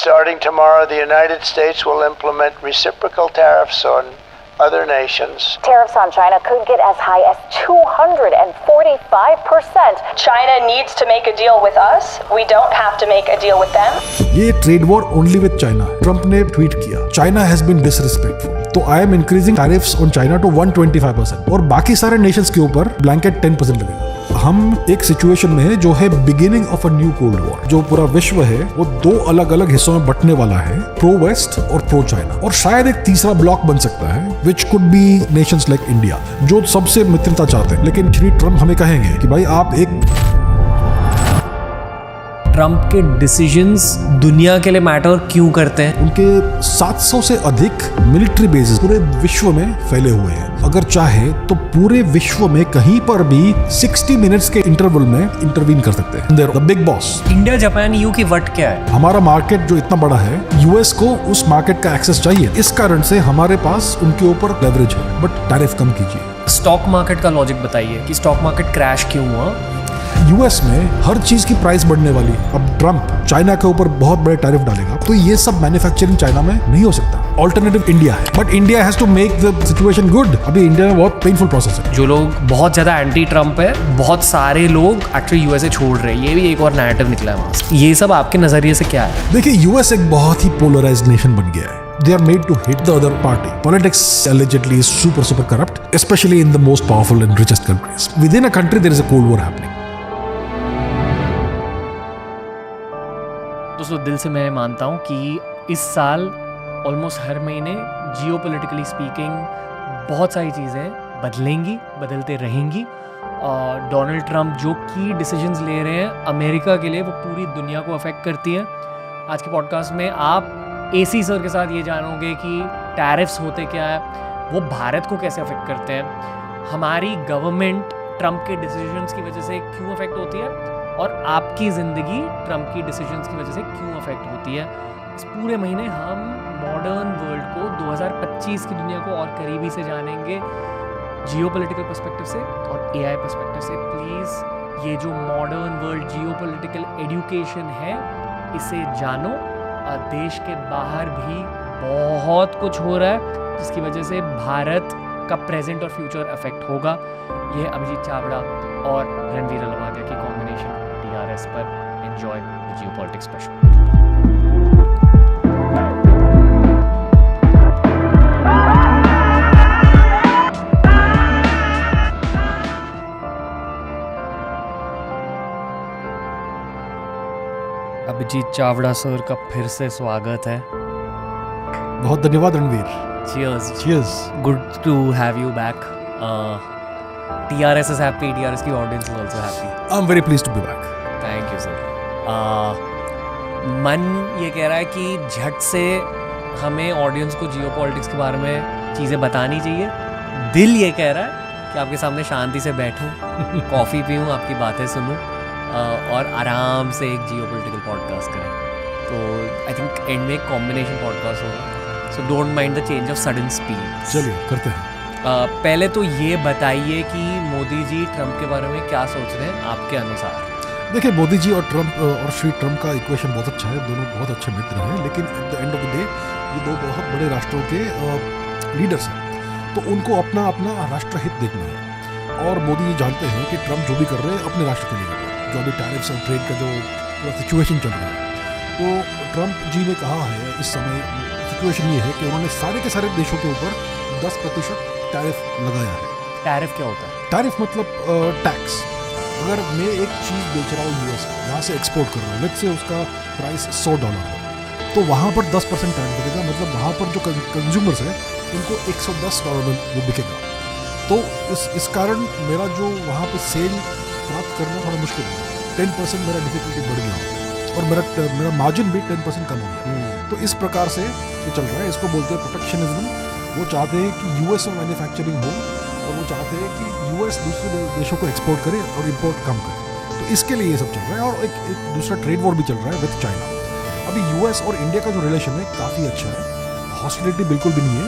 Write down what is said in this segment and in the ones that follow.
Starting tomorrow, the United States will implement reciprocal tariffs on other nations. Tariffs on China could get as high as 245%. China needs to make a deal with us. We don't have to make a deal with them. ये trade war only with China. Trump ने tweet किया, China has been disrespectful, तो I am increasing tariffs on China to 125% और बाकी सारे Nations के ऊपर blanket 10% लगेगा। हम एक सिचुएशन में है जो है beginning of a new cold war. जो पूरा विश्व है वो दो अलग अलग हिस्सों में बंटने वाला है, प्रो वेस्ट और प्रो चाइना, और शायद एक तीसरा ब्लॉक बन सकता है which could be Nations like India, जो सबसे मित्रता चाहते हैं। लेकिन श्री ट्रम्प हमें कहेंगे कि भाई आप एक ट्रंप के डिसीजंस दुनिया के लिए मैटर क्यों करते हैं? उनके 700 से अधिक मिलिट्री बेसेस पूरे विश्व में फैले हुए हैं। अगर चाहे तो पूरे विश्व में कहीं पर भी 60 मिनट्स के इंटरवल में इंटरवीन कर सकते हैं। The big boss. India Japan you की वट क्या है? हमारा मार्केट जो इतना बड़ा है, यूएस को उस मार्केट का एक्सेस चाहिए, इस कारण से हमारे पास उनके ऊपर लेवरेज है, बट टैरिफ कम कीजिए। स्टॉक मार्केट का लॉजिक बताइए कि स्टॉक मार्केट क्रैश क्यों हुआ? यूएस में हर चीज की प्राइस बढ़ने वाली। अब ट्रम्प चाइना के ऊपर बहुत बड़े टैरिफ डालेगा तो ये सब मैन्युफैक्चरिंग चाइना में नहीं हो सकता। ऑल्टरनेटिव इंडिया है, but India has to make the situation good. अभी इंडिया में बहुत पेनफुल प्रोसेस है। जो लोग बहुत ज्यादा एंटी ट्रम्प है, बहुत सारे लोग एक्चुअली यूएसए छोड़ रहे हैं, ये भी एक और नैरेटिव निकला है वहां से। ये सब आपके नजरिए से क्या है? देखिए, यूएस एक बहुत ही पोलराइज्ड नेशन बन गया है। They are made to hit the other party. Politics allegedly is super corrupt, especially in the most powerful and richest countries. Within a country, there is a cold war happening. दोस्तों, दिल से मैं मानता हूँ कि इस साल ऑलमोस्ट हर महीने जियोपॉलिटिकली स्पीकिंग बहुत सारी चीज़ें बदलेंगी, बदलते रहेंगी। डोनाल्ड ट्रंप जो की डिसीजंस ले रहे हैं अमेरिका के लिए, वो पूरी दुनिया को अफेक्ट करती हैं। आज के पॉडकास्ट में आप एसी सर के साथ ये जानोगे कि टैरिफ्स होते क्या है, वो भारत को कैसे अफेक्ट करते हैं, हमारी गवर्नमेंट ट्रंप के डिसीजंस की वजह से क्यों अफेक्ट होती है, और आपकी ज़िंदगी ट्रंप की डिसीजंस की वजह से क्यों अफेक्ट होती है। इस पूरे महीने हम मॉडर्न वर्ल्ड को 2025 की दुनिया को और करीबी से जानेंगे, जियोपॉलिटिकल पर्सपेक्टिव से और एआई पर्सपेक्टिव से। प्लीज़ ये जो मॉडर्न वर्ल्ड जियोपॉलिटिकल एजुकेशन है, इसे जानो। देश के बाहर भी बहुत कुछ हो रहा है जिसकी वजह से भारत का प्रेजेंट और फ्यूचर अफेक्ट होगा। ये अभिजीत चावड़ा और रणवीर अलावादिया की कॉम्बिनेशन टीआरएस पर। Enjoy the geopolitics special. Abhijit Chawda sir का फिर से स्वागत है। बहुत धन्यवाद Ranveer. Cheers. Good to have you back. TRS is happy. TRS की audience is also happy. I'm very pleased to be back. Thank you sir. मन ये कह रहा है कि झट से हमें ऑडियंस को जियोपॉलिटिक्स के बारे में चीज़ें बतानी चाहिए। दिल ये कह रहा है कि आपके सामने शांति से बैठूं, कॉफ़ी पीऊं, आपकी बातें सुनूं और आराम से एक जियोपॉलिटिकल पॉडकास्ट करें। तो आई थिंक एंड में एक कॉम्बिनेशन पॉडकास्ट होगा, so don't mind the change of sudden speed. चलिए करते हैं। पहले तो ये बताइए कि मोदी जी ट्रंप के बारे में क्या सोच रहे हैं आपके अनुसार? देखिए, मोदी जी और ट्रंप और श्री ट्रंप का इक्वेशन बहुत अच्छा है, दोनों बहुत अच्छे मित्र हैं, लेकिन at the end of the day ये दो बहुत बड़े राष्ट्रों के लीडर्स हैं, तो उनको अपना अपना राष्ट्रहित देखना है। और मोदी जी जानते हैं कि ट्रंप जो भी कर रहे हैं अपने राष्ट्र के लिए कर रहे हैं। जो अभी टैरिफ्स और ट्रेड का जो सिचुएशन चल रहा है, तो ट्रंप जी ने कहा है इस समय सिचुएशन ये है कि उन्होंने सारे के सारे देशों के ऊपर 10% टैरिफ लगाया है। टैरिफ क्या होता है? टैरिफ मतलब टैक्स। अगर मैं एक चीज़ बेच रहा हूँ यूएस को, यहाँ से एक्सपोर्ट कर रहा हूँ, लेट्स से उसका प्राइस $100 है, तो वहाँ पर 10% टैरिफ लगेगा। मतलब वहाँ पर जो कंज्यूमर्स है उनको $110 में वो बिकेगा। तो इस कारण मेरा जो वहाँ पर सेल प्राप्त करना थोड़ा मुश्किल है। 10% मेरा डिफिकल्टी बढ़ गया और मेरा मार्जिन भी 10% कम हो गया। तो इस प्रकार से ये चल रहा है, इसको बोलते हैं प्रोटेक्शनिज्म। वो चाहते हैं कि यूएस में मैन्युफैक्चरिंग हो और वो चाहते हैं कि यूएस दूसरे देशों को एक्सपोर्ट करे और इंपोर्ट कम करे। तो इसके लिए ये सब चल रहा है। और एक दूसरा ट्रेड वॉर भी चल रहा है विद चाइना। अभी यूएस और इंडिया का जो रिलेशन है काफ़ी अच्छा है, हॉस्टिलिटी बिल्कुल भी नहीं है।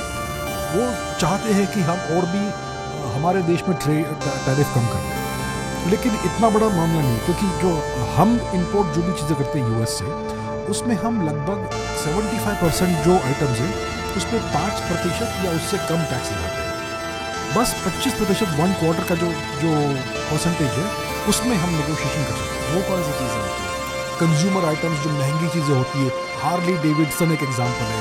वो चाहते हैं कि हम और भी हमारे देश में टैरिफ कम करें, लेकिन इतना बड़ा मामला नहीं, क्योंकि जो हम इंपोर्ट जो भी चीज़ें करते हैं यूएस से, उसमें हम लगभग 75% जो आइटम्स है उसमें 5% या उससे कम टैक्स लगाते हैं। बस 25% 1/4 का जो परसेंटेज है उसमें हम नेगोशिएशन कर सकते हैं। वो कौन सी चीज़ें होती है? कंज्यूमर आइटम्स जो महंगी चीज़ें होती है, हार्ली डेविडसन एक एग्जांपल है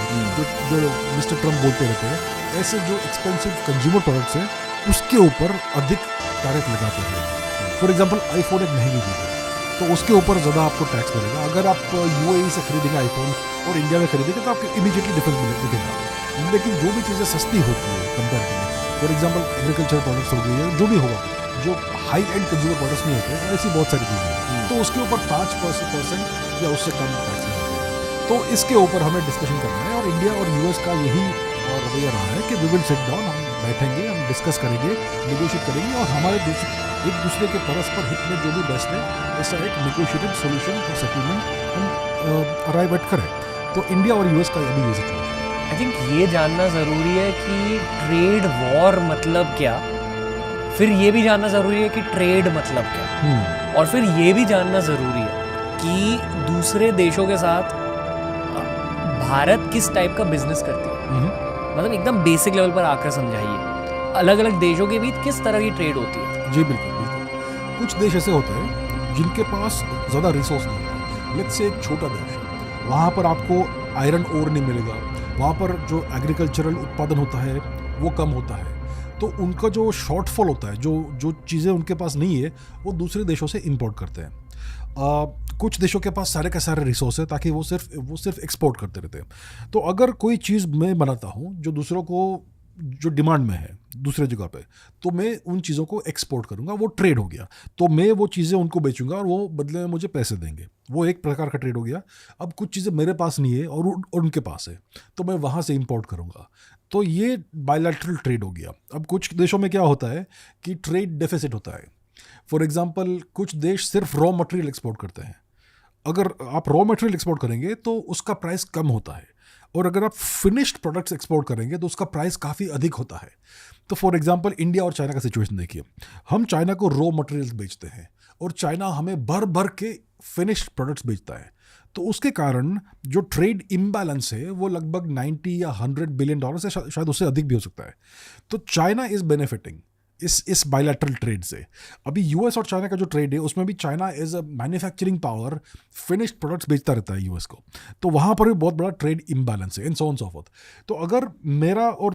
जो मिस्टर ट्रम्प बोलते रहते हैं, ऐसे जो एक्सपेंसिव कंज्यूमर प्रोडक्ट्स हैं उसके ऊपर अधिक टैरिफ लगाते हैं। फॉर एग्जांपल आईफोन एक महंगी चीज़ है तो उसके ऊपर ज़्यादा आपको टैक्स मिलेगा। अगर आप यूएई से खरीदेंगे आईफोन और इंडिया में खरीदेंगे तो आपको इमीडिएटली डिफरेंस दिखेगा। लेकिन जो भी चीज़ें सस्ती होती है comparatively, for example agriculture products हो गई है, जो भी होगा, जो हाई एंड कंज्यूमर प्रोडक्ट्स नहीं होते हैं, ऐसी बहुत सारी चीज़ें हैं, तो उसके ऊपर 5% या उससे कम टैक्स लगाते हैं। तो इसके ऊपर हमें डिस्कशन करना है और इंडिया और यूएस का यही रवैया रहा है कि वी विल सिट डाउन, हम बैठेंगे, हम डिस्कस करेंगे, नेगोशिएट करेंगे और हमारे एक दूसरे के परस्पर हित में जो भी बेस्ट है ऐसा एक नेगोशिएटेड सोल्यूशन और सेटलमेंट हम अराइव एट करें। तो इंडिया और यूएस का अभी ये सिचुएशन है। आई थिंक ये जानना ज़रूरी है कि ट्रेड वॉर मतलब क्या, फिर ये भी जानना ज़रूरी है कि ट्रेड मतलब क्या, और फिर ये भी जानना ज़रूरी है कि दूसरे देशों के साथ भारत किस टाइप का बिजनेस करती है। मतलब एकदम बेसिक लेवल पर आकर समझाइए, अलग अलग देशों के बीच किस तरह की ट्रेड होती है। जी बिल्कुल बिल्कुल। कुछ देश ऐसे होते हैं जिनके पास ज़्यादा रिसोर्स नहीं होता। लेट्स से एक छोटा देश है, वहाँ पर आपको आयरन ओर नहीं मिलेगा, वहाँ पर जो एग्रीकल्चरल उत्पादन होता है वो कम होता है, तो उनका जो शॉर्टफॉल होता है, जो चीज़ें उनके पास नहीं है वो दूसरे देशों से इंपोर्ट करते हैं। कुछ देशों के पास सारे के सारे रिसोर्स है ताकि वो सिर्फ एक्सपोर्ट करते रहते हैं। तो अगर कोई चीज़ मैं बनाता हूँ जो दूसरों को जो डिमांड में है दूसरे जगह पे, तो मैं उन चीज़ों को एक्सपोर्ट करूँगा, वो ट्रेड हो गया। तो मैं वो चीज़ें उनको बेचूंगा और वो बदले में मुझे पैसे देंगे, वो एक प्रकार का ट्रेड हो गया। अब कुछ चीज़ें मेरे पास नहीं है और उनके पास है, तो मैं वहाँ से इंपोर्ट करूँगा, तो ये बायलैटरल ट्रेड हो गया। अब कुछ देशों में क्या होता है कि ट्रेड डेफिसिट होता है। फॉर एग्जांपल कुछ देश सिर्फ रॉ मटेरियल एक्सपोर्ट करते हैं। अगर आप रॉ मटेरियल एक्सपोर्ट करेंगे तो उसका प्राइस कम होता है, और अगर आप फिनिश्ड प्रोडक्ट्स एक्सपोर्ट करेंगे तो उसका प्राइस काफ़ी अधिक होता है। तो फॉर एग्जांपल इंडिया और चाइना का सिचुएशन देखिए, हम चाइना को रॉ मटेरियल्स बेचते हैं और चाइना हमें भर भर के फिनिश्ड प्रोडक्ट्स बेचता है। तो उसके कारण जो ट्रेड इम्बैलेंस है वो लगभग 90 या 100 बिलियन डॉलर से शायद उससे अधिक भी हो सकता है। तो चाइना इज़ बेनिफिटिंग इस बायलैटरल ट्रेड से। अभी यूएस और चाइना का जो ट्रेड है उसमें भी China as a manufacturing power finished products बेचता रहता है यूएस को, तो वहाँ पर भी बहुत बड़ा ट्रेड इम्बैलेंस है, इन सो ऑन सो फोर्थ। तो अगर मेरा और